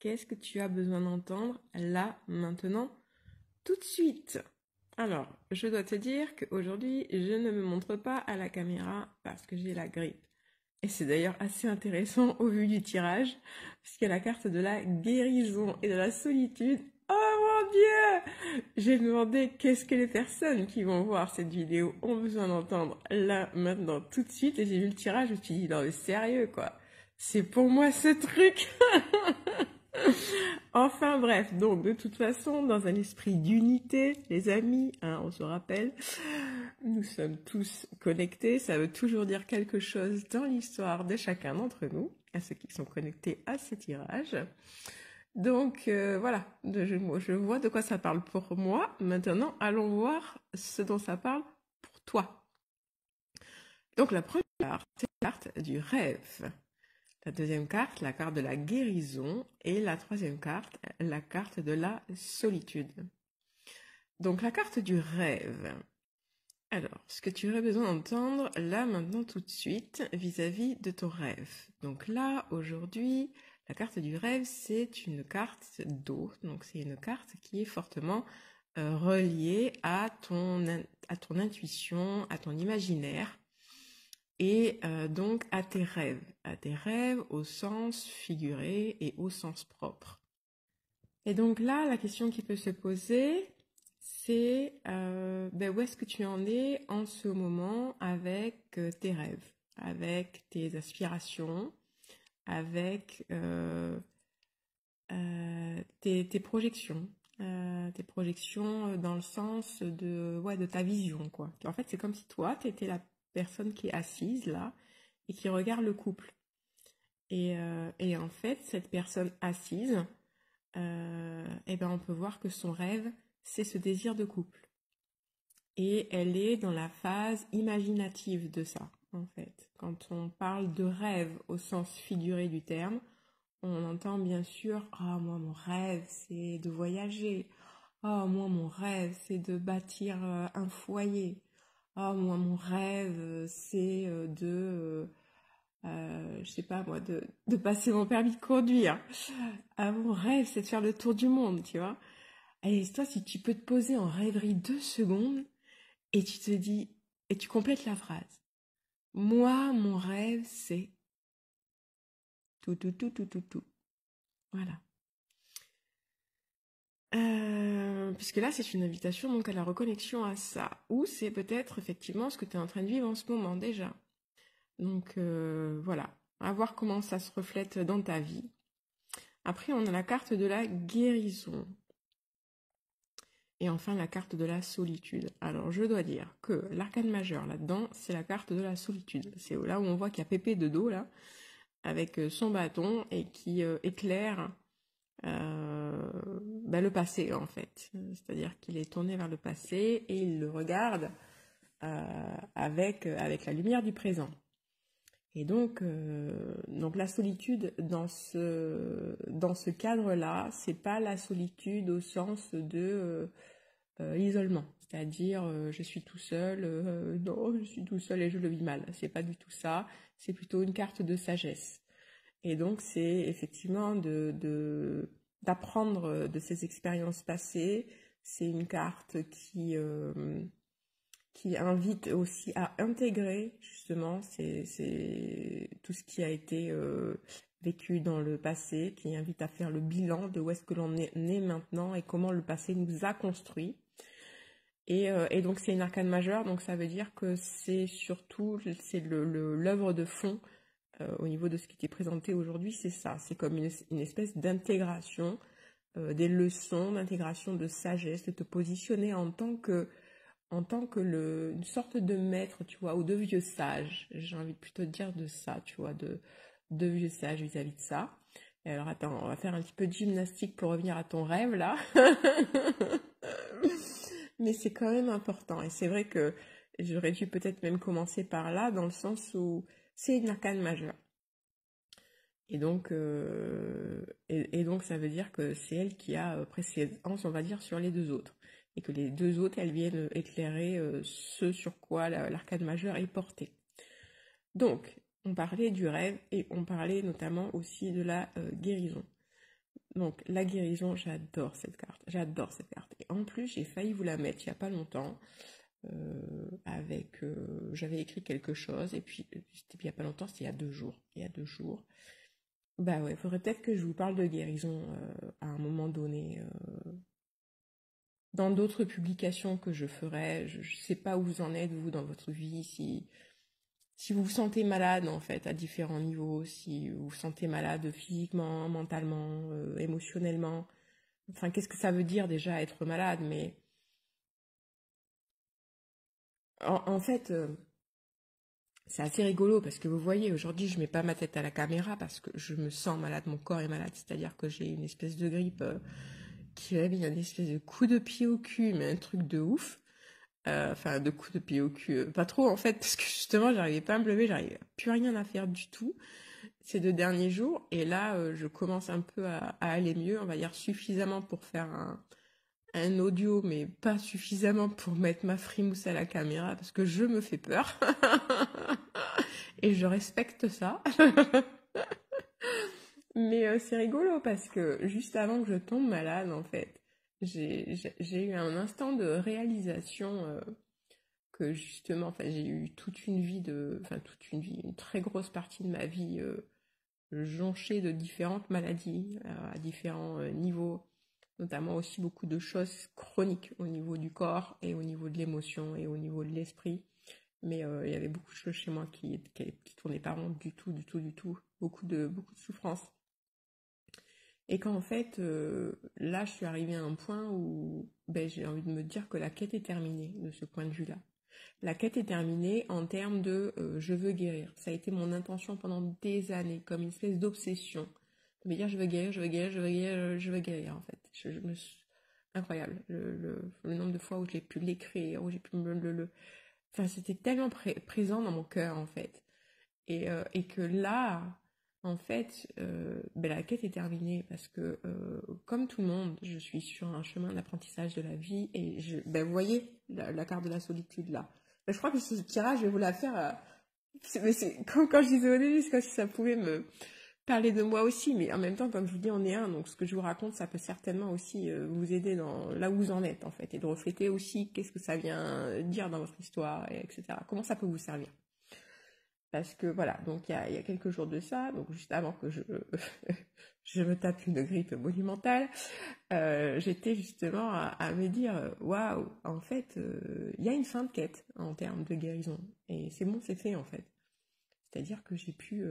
Qu'est-ce que tu as besoin d'entendre là, maintenant, tout de suite? Alors, je dois te dire qu'aujourd'hui, je ne me montre pas à la caméra parce que j'ai la grippe. Et c'est d'ailleurs assez intéressant au vu du tirage, puisqu'il y a la carte de la guérison et de la solitude. Oh mon Dieu! J'ai demandé qu'est-ce que les personnes qui vont voir cette vidéo ont besoin d'entendre là, maintenant, tout de suite. Et j'ai vu le tirage, je me suis dit, non mais sérieux quoi, c'est pour moi ce truc! Enfin bref, donc de toute façon, dans un esprit d'unité, les amis, hein, on se rappelle, nous sommes tous connectés, ça veut toujours dire quelque chose dans l'histoire de chacun d'entre nous, à ceux qui sont connectés à ce tirage. Donc voilà, je vois de quoi ça parle pour moi. Maintenant, allons voir ce dont ça parle pour toi. Donc la première carte, c'est la carte du rêve. La deuxième carte, la carte de la guérison. Et la troisième carte, la carte de la solitude. Donc la carte du rêve. Alors, ce que tu aurais besoin d'entendre là, maintenant, tout de suite, vis-à-vis de ton rêve. Donc là, aujourd'hui, la carte du rêve, c'est une carte d'eau. Donc c'est une carte qui est fortement reliée à ton intuition, à ton imaginaire. Et donc à tes rêves au sens figuré et au sens propre. Et donc là, la question qui peut se poser, c'est où est-ce que tu en es en ce moment avec tes rêves, avec tes aspirations, avec tes projections. Tes projections dans le sens de ta vision, quoi. En fait, c'est comme si toi, tu étais la personne qui est assise là et qui regarde le couple. Et en fait, cette personne assise, on peut voir que son rêve, c'est ce désir de couple. Et elle est dans la phase imaginative de ça, en fait. Quand on parle de rêve au sens figuré du terme, on entend bien sûr « Ah, moi, mon rêve, c'est de voyager. Ah, moi, mon rêve, c'est de bâtir un foyer. Ah, moi, mon rêve, c'est je sais pas moi, de passer mon permis de conduire. Ah, mon rêve, c'est de faire le tour du monde, tu vois. Et toi, si tu peux te poser en rêverie 2 secondes et tu te dis, et tu complètes la phrase. Moi, mon rêve, c'est tout, tout, tout, tout, tout, tout. Voilà. Puisque là, c'est une invitation donc à la reconnexion à ça. Ou c'est peut-être effectivement ce que tu es en train de vivre en ce moment déjà. Donc voilà, à voir comment ça se reflète dans ta vie. Après, on a la carte de la guérison. Et enfin, la carte de la solitude. Alors, je dois dire que l'arcane majeur, là-dedans, c'est la carte de la solitude. C'est là où on voit qu'il y a Pépé de dos, là, avec son bâton, et qui éclaire le passé, en fait. C'est-à-dire qu'il est tourné vers le passé, et il le regarde avec la lumière du présent. Et donc la solitude dans ce cadre-là, c'est pas la solitude au sens de l'isolement, c'est-à-dire je suis tout seul, non, je suis tout seul et je le vis mal. C'est pas du tout ça. C'est plutôt une carte de sagesse. Et donc c'est effectivement d'apprendre de ses expériences passées. C'est une carte qui invite aussi à intégrer justement c'est tout ce qui a été vécu dans le passé, qui invite à faire le bilan de où est-ce que l'on est né maintenant et comment le passé nous a construit. Et donc c'est une arcane majeure, donc ça veut dire que c'est surtout l'œuvre de fond au niveau de ce qui était présenté aujourd'hui, c'est ça, c'est comme une espèce d'intégration des leçons, d'intégration de sagesse, de te positionner en tant que une sorte de maître, tu vois, ou de vieux sage. J'ai envie de plutôt dire de ça, tu vois, de vieux sage vis-à-vis de ça. Et alors attends, on va faire un petit peu de gymnastique pour revenir à ton rêve là. Mais c'est quand même important. Et c'est vrai que j'aurais dû peut-être même commencer par là, dans le sens où c'est une arcane majeure. Et donc, donc ça veut dire que c'est elle qui a préséance, on va dire, sur les deux autres. Et que les deux autres, elles viennent éclairer ce sur quoi l'arcane majeure est portée. Donc, on parlait du rêve et on parlait notamment aussi de la guérison. Donc, la guérison, j'adore cette carte. J'adore cette carte. Et en plus, j'ai failli vous la mettre il n'y a pas longtemps. J'avais écrit quelque chose. Et puis, c'était il n'y a pas longtemps, c'était il y a 2 jours. Il y a 2 jours. Bah ouais, il faudrait peut-être que je vous parle de guérison à un moment donné. Dans d'autres publications que je ferai. Je ne sais pas où vous en êtes, vous, dans votre vie. Si vous vous sentez malade, en fait, à différents niveaux. Si vous vous sentez malade physiquement, mentalement, émotionnellement. Enfin, qu'est-ce que ça veut dire déjà être malade? Mais en fait, c'est assez rigolo parce que vous voyez, aujourd'hui, je mets pas ma tête à la caméra parce que je me sens malade, mon corps est malade. C'est-à-dire que j'ai une espèce de grippe qui m'a mis un espèce de coup de pied au cul, mais un truc de ouf. Enfin, de coup de pied au cul, pas trop en fait, parce que justement, j'arrivais pas à me lever, j'arrivais plus rien à faire du tout ces 2 derniers jours. Et là, je commence un peu à aller mieux, on va dire suffisamment pour faire un audio, mais pas suffisamment pour mettre ma frimousse à la caméra, parce que je me fais peur. Et je respecte ça. Mais c'est rigolo, parce que juste avant que je tombe malade, en fait, j'ai eu un instant de réalisation que justement, enfin, j'ai eu toute une vie une très grosse partie de ma vie jonchée de différentes maladies à différents niveaux, notamment aussi beaucoup de choses chroniques au niveau du corps et au niveau de l'émotion et au niveau de l'esprit. Mais il y avait beaucoup de choses chez moi qui tournaient pas rond du tout, du tout, du tout. Beaucoup de souffrance. Et qu'en fait, là, je suis arrivée à un point où j'ai envie de me dire que la quête est terminée de ce point de vue-là. La quête est terminée en termes de je veux guérir. Ça a été mon intention pendant des années, comme une espèce d'obsession. De me dire je veux guérir, je veux guérir, je veux guérir, je veux guérir en fait. Incroyable. Le nombre de fois où j'ai pu l'écrire, où j'ai pu Enfin, c'était tellement présent dans mon cœur en fait. Et que là, en fait, la quête est terminée parce que, comme tout le monde, je suis sur un chemin d'apprentissage de la vie et vous voyez la carte de la solitude là. Je crois que ce tirage, je vais vous la faire. C'est comme quand je disais au début, c'est comme si ça pouvait me parler de moi aussi, mais en même temps, comme je vous dis, on est un, donc ce que je vous raconte, ça peut certainement aussi vous aider dans là où vous en êtes en fait, et de refléter aussi qu'est-ce que ça vient dire dans votre histoire, etc. Comment ça peut vous servir. Parce que voilà, donc il y a quelques jours de ça, donc juste avant que je me tape une grippe monumentale, j'étais justement à me dire, waouh, en fait, il y a une fin de quête en termes de guérison. Et c'est bon, c'est fait en fait. C'est-à-dire que j'ai pu,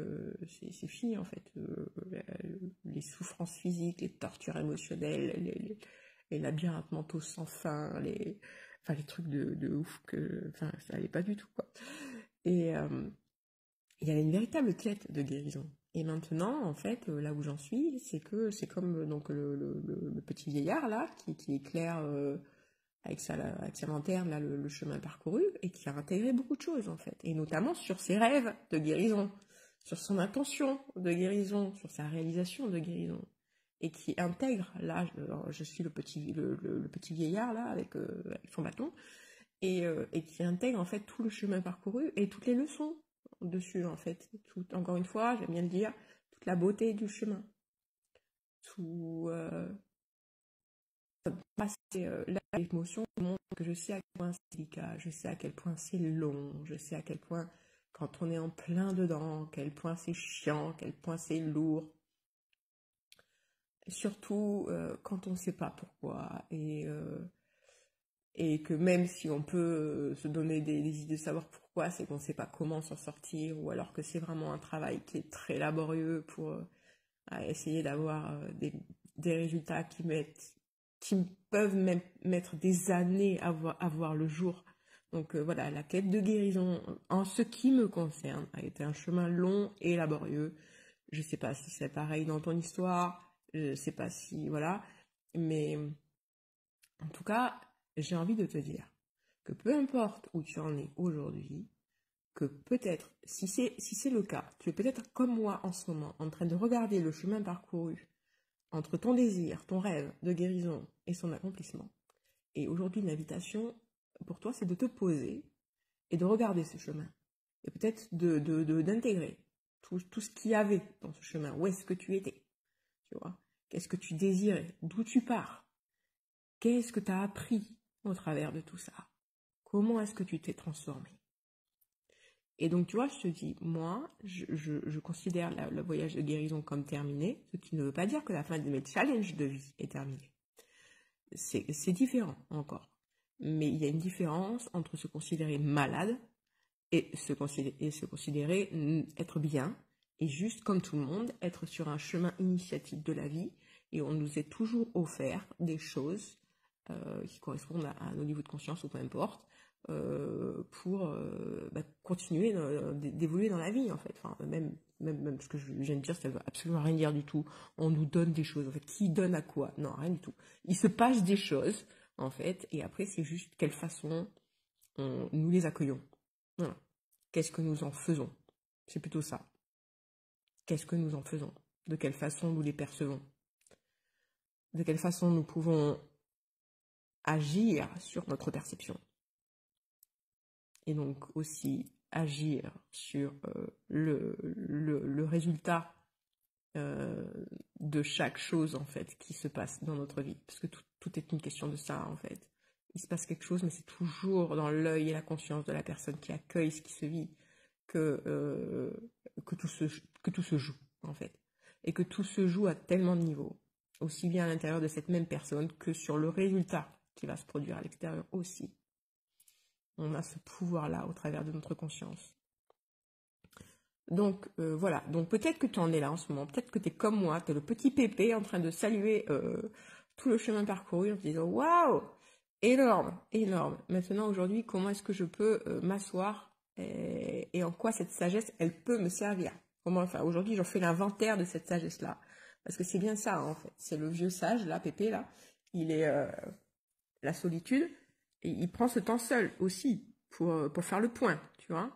c'est fini en fait, les souffrances physiques, les tortures émotionnelles, les labyrinthes mentaux sans fin, les trucs de ouf ça allait pas du tout quoi. Et il y avait une véritable quête de guérison. Et maintenant, en fait, là où j'en suis, c'est que c'est comme donc le petit vieillard là qui éclaire avec sa lanterne là le chemin parcouru et qui a intégré beaucoup de choses en fait, et notamment sur ses rêves de guérison, sur son intention de guérison, sur sa réalisation de guérison, et qui intègre là, je suis le petit vieillard là avec son bâton, et qui intègre en fait tout le chemin parcouru et toutes les leçons dessus en fait, encore une fois, j'aime bien le dire, toute la beauté du chemin, tout passer l'émotion montre que je sais à quel point c'est délicat, je sais à quel point c'est long, je sais à quel point quand on est en plein dedans, à quel point c'est chiant, à quel point c'est lourd, et surtout quand on ne sait pas pourquoi, et que même si on peut se donner des idées de savoir pourquoi, c'est qu'on ne sait pas comment s'en sortir, ou alors que c'est vraiment un travail qui est très laborieux pour essayer d'avoir des résultats qui peuvent même mettre des années à voir le jour. Donc voilà, la quête de guérison, en ce qui me concerne, a été un chemin long et laborieux. Je sais pas si c'est pareil dans ton histoire, je sais pas si, voilà, mais en tout cas, j'ai envie de te dire que peu importe où tu en es aujourd'hui, que peut-être, si c'est le cas, tu es peut-être comme moi en ce moment, en train de regarder le chemin parcouru entre ton désir, ton rêve de guérison et son accomplissement. Et aujourd'hui, l'invitation pour toi, c'est de te poser et de regarder ce chemin. Et peut-être d'intégrer tout ce qu'il y avait dans ce chemin. Où est-ce que tu étais, tu vois? Qu'est-ce que tu désirais? D'où tu pars? Qu'est-ce que tu as appris au travers de tout ça? Comment est-ce que tu t'es transformé? Et donc, tu vois, je te dis, moi, je considère le voyage de guérison comme terminé, ce qui ne veut pas dire que la fin de mes challenges de vie est terminée. C'est différent encore. Mais il y a une différence entre se considérer malade et se considérer être bien, et juste comme tout le monde, être sur un chemin initiatique de la vie, et on nous est toujours offert des choses qui correspondent à nos niveaux de conscience ou peu importe, pour continuer d'évoluer dans la vie en fait. Enfin, même ce que je viens de dire, ça ne veut absolument rien dire du tout. On nous donne des choses, en fait. Qui donne à quoi? Non, rien du tout. Il se passe des choses, en fait, et après c'est juste quelle façon nous les accueillons. Voilà. Qu'est-ce que nous en faisons? C'est plutôt ça. Qu'est-ce que nous en faisons? De quelle façon nous les percevons? De quelle façon nous pouvons agir sur notre perception? Et donc aussi agir sur le résultat de chaque chose en fait qui se passe dans notre vie. Parce que tout est une question de ça en fait. Il se passe quelque chose, mais c'est toujours dans l'œil et la conscience de la personne qui accueille ce qui se vit que tout se joue en fait. Et que tout se joue à tellement de niveaux. Aussi bien à l'intérieur de cette même personne que sur le résultat qui va se produire à l'extérieur aussi. On a ce pouvoir-là au travers de notre conscience. Donc, voilà. Donc, peut-être que tu en es là en ce moment. Peut-être que tu es comme moi. Tu es le petit pépé en train de saluer tout le chemin parcouru en te disant « Waouh, énorme, énorme. Maintenant, aujourd'hui, comment est-ce que je peux m'asseoir et en quoi cette sagesse, elle peut me servir ?» Enfin, aujourd'hui, j'en fais l'inventaire de cette sagesse-là. Parce que c'est bien ça, en fait. C'est le vieux sage, là, pépé, là. Il est la solitude. Et il prend ce temps seul aussi pour faire le point, tu vois.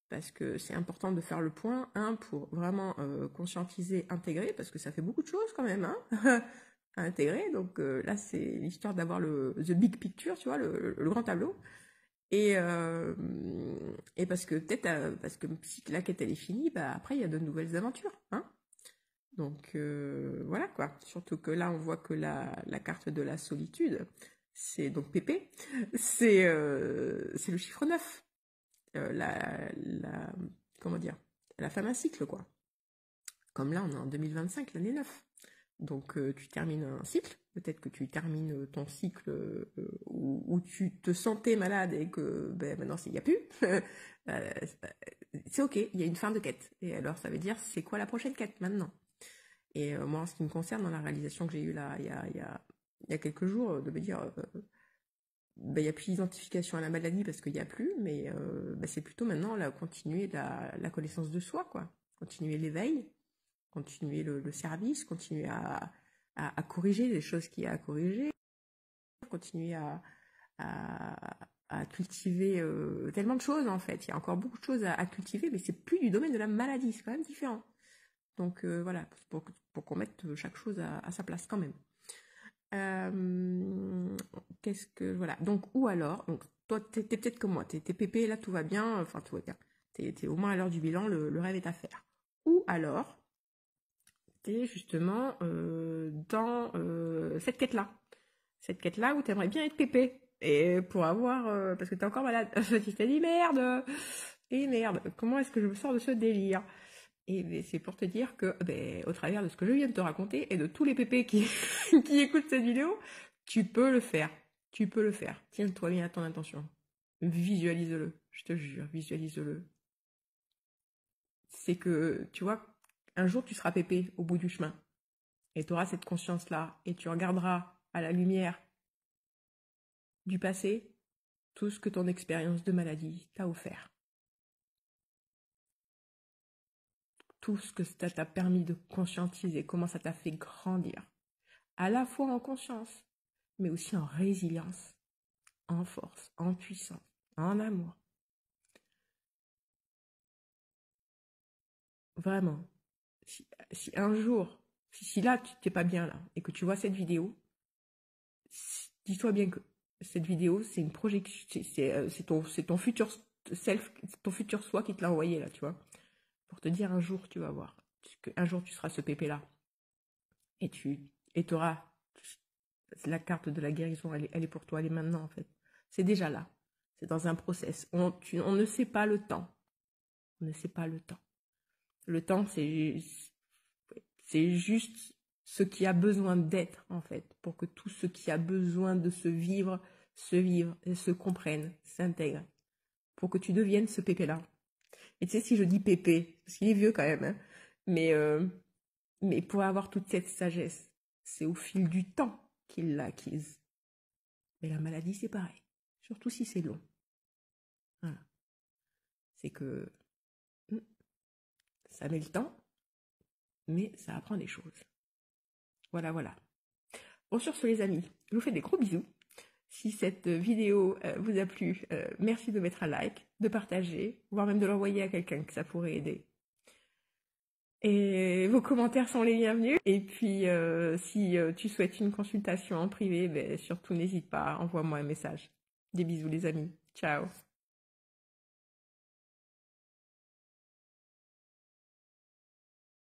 Parce que c'est important de faire le point, pour vraiment conscientiser, intégrer, parce que ça fait beaucoup de choses quand même, à intégrer. Donc là, c'est l'histoire d'avoir the big picture, tu vois, le grand tableau. Et parce que peut-être, parce que si la quête elle est finie, après il y a de nouvelles aventures, Donc voilà quoi. Surtout que là, on voit que la carte de la solitude, c'est donc Pépé, c'est le chiffre 9. Comment dire, la fin d'un cycle, quoi. Comme là, on est en 2025, l'année 9. Donc, tu termines un cycle. Peut-être que tu termines ton cycle où tu te sentais malade et que maintenant, il n'y a plus. C'est OK, il y a une fin de quête. Et alors, ça veut dire, c'est quoi la prochaine quête maintenant? Et moi, en ce qui me concerne, dans la réalisation que j'ai eue là, il y a quelques jours, de me dire... il n'y a plus d'identification à la maladie parce qu'il n'y a plus, mais c'est plutôt maintenant continuer la connaissance de soi, quoi. Continuer l'éveil, continuer le service, continuer à corriger les choses qu'il y a à corriger, continuer à cultiver tellement de choses, en fait. Il y a encore beaucoup de choses à cultiver, mais c'est plus du domaine de la maladie, c'est quand même différent. Donc voilà, pour qu'on mette chaque chose à sa place quand même. Voilà, donc ou alors, donc toi t'es peut-être comme moi, t'es pépé, là tout va bien, enfin tout va bien, t'es au moins à l'heure du bilan, le rêve est à faire. Ou alors t'es justement dans cette quête-là où t'aimerais bien être pépé, et pour avoir, parce que t'es encore malade, tu t'es dit merde, comment est-ce que je me sors de ce délire? Et c'est pour te dire que, au travers de ce que je viens de te raconter et de tous les pépés qui écoutent cette vidéo, tu peux le faire. Tu peux le faire. Tiens-toi bien à ton intention. Visualise-le. Je te jure, visualise-le. C'est que, tu vois, un jour tu seras pépé au bout du chemin. Et tu auras cette conscience-là. Et tu regarderas à la lumière du passé tout ce que ton expérience de maladie t'a offert. Tout ce que ça t'a permis de conscientiser, comment ça t'a fait grandir. À la fois en conscience, mais aussi en résilience, en force, en puissance, en amour. Vraiment. Si un jour, si là, tu n'es pas bien là, et que tu vois cette vidéo, dis-toi bien que cette vidéo, c'est une projection, c'est ton futur self, ton futur soi qui te l'a envoyé là, tu vois. Pour te dire un jour, tu vas voir, un jour tu seras ce pépé là. Et tu Et tu auras la carte de la guérison, elle est pour toi, elle est maintenant en fait. C'est déjà là. C'est dans un process. On ne sait pas le temps. On ne sait pas le temps. Le temps, c'est juste ce qui a besoin d'être, en fait, pour que tout ce qui a besoin de se vivre et se comprenne, s'intègre, pour que tu deviennes ce pépé-là. Et tu sais, si je dis pépé, parce qu'il est vieux quand même, hein, mais pour avoir toute cette sagesse, c'est au fil du temps qu'il l'a acquise. Mais la maladie, c'est pareil, surtout si c'est long. Voilà. C'est que ça met le temps, mais ça apprend des choses. Voilà, voilà. Bon, sur ce, les amis, je vous fais des gros bisous. Si cette vidéo vous a plu, merci de mettre un like, de partager, voire même de l'envoyer à quelqu'un que ça pourrait aider. Et vos commentaires sont les bienvenus. Et puis, si tu souhaites une consultation en privé, surtout n'hésite pas, envoie-moi un message. Des bisous les amis. Ciao.